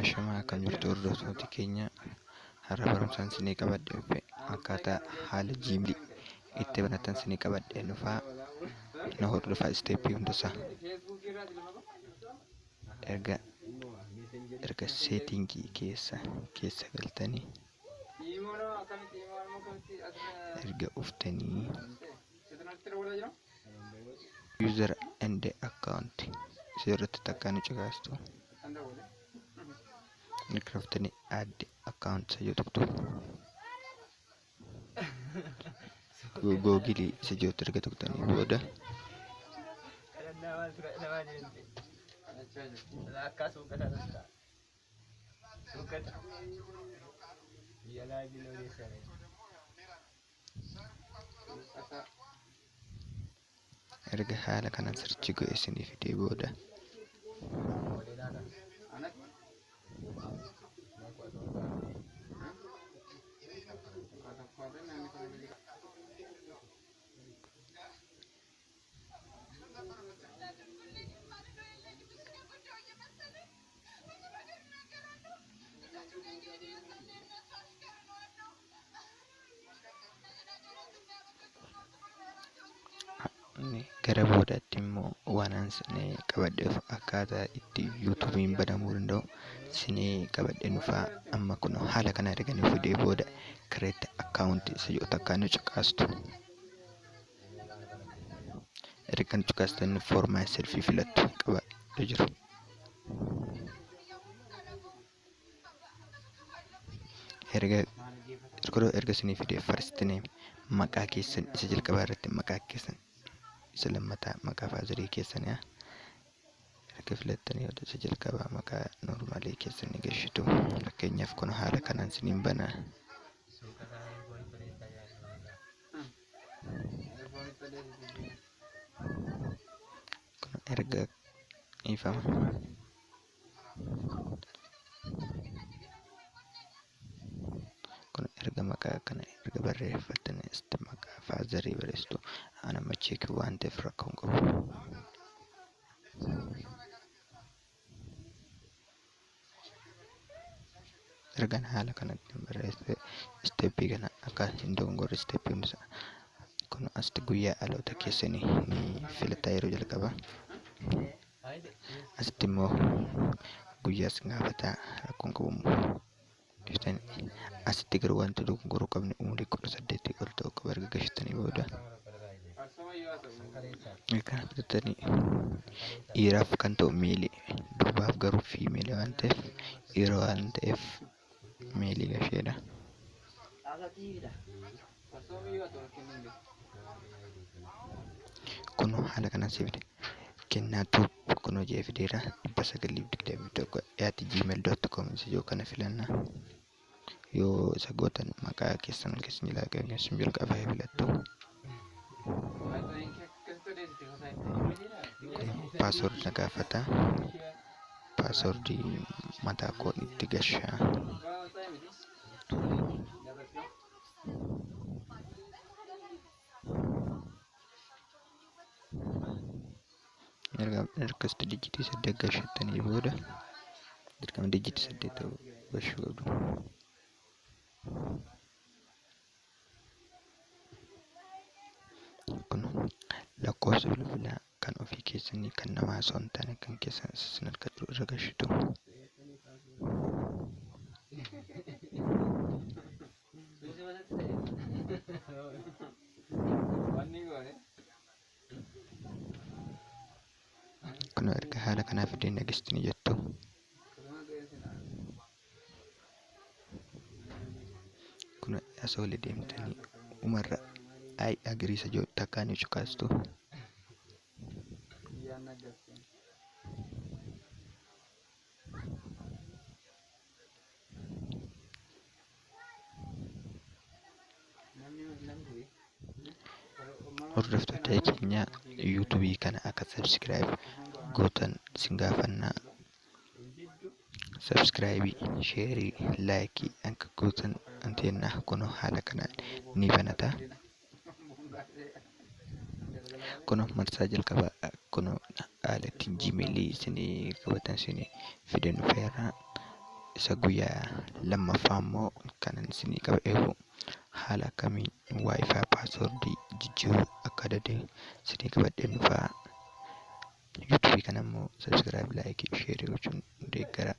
Ashamaa akkam jirtu hordoftoota keenya har'a barumsaan isinii qabadhee dhufe akkaataa haala jiimlii itti banatan isinii qabadhee dhufaa na hordofaa isteeppii hundasaa erga seetingii keessa galtanii erga uftanii user and account irratti takkaa ni caqastu. Microphone add account YouTube Google sejauh tergetuk tani boda erga hala kanan search go isini video boda gara boodatti immoo waan ansinee qabadheef akkaataa itti yuutuubiin banamuu danda'u sinee qabadhee dhufaa. Amma kun haala kana arganii fidee booda create account isa jedhu takkaan nu caqastu. Erga nu caqastan for myself filattu qabadhee jiru. Erga sinii fidee first name maqaa keessan isa jalqabaa irratti maqaa keessan isa lammataa maqaa faazarii keessan erga filattanii wada isa jalqabaa maqaa normaalii keessan ni galchitu. Fakkeenyaaf kun haala kanaan siniin banaa. Kun erga ifama kun erga maqaa kana erga barreeffatan isti maqaa faazarii barreessitu ana macheeki waan ta'eef rakkoo hin qabu. Ergan haala kanatti barreesse isteeppii kana akka hin dogongorre isteeppii hundisaa kun asti guyyaa dhaloota keessanii ni filataa yeroo jalqabaa. Asitti immoo guyyaas gaafataa rakkoo hin qabu. Asitti garuu wanti dogongoruu qabne umurii 18 ol ta'uu qaba erga galchitanii booda. Kana filatanii dhiiraaf kan ta'u meelii durbaaf garuu fiimeelii waan ta'eef dhiira waan ta'eef meelii gasheedha. Kun haala kanaan si fide kennaatu kun hojii fideera 921 @gmail.com isa jedhu kana filannaa. Yoo isa gootan maqaa keessan jilaa keessan jalqabaa filattu. Password na gaafata. Password mataa koo itti gashaa. Erga digitii 8 gashattanii booda dirqama digitii 8 ta'uu gashuu qabdu. Kun lakkoofsa bilbilaa kan ofii keessanii kan namaa osoo hin taane kan keessan isin harka jiru irra gashitu. Kun erga haala kanaa fidee nagistinii jettu. Kun asii olii deemtanii umarra agiriisa jedhu takkaan ni caqastu. Hordoftoota keenya yuutuubii kana akka subscribe gootan sin gaafannaa. Subscribe, share, like akka gootan anteennaa kun haala kanaan ni banata. Kun marsaa jalqabaa kun haala ittiin Gmail isinii qabatan isinii fidan dhufeera. isa guyyaa lammaffaa immoo kanan isinii qabeeru haala akkamiin waayifaa paaswordii jijjiiruu akka dandeenyu isinii qabadheen dhufaa. yuutuubii kana immoo sabskiraayib, laayikii, sheerii gochuun deeggara.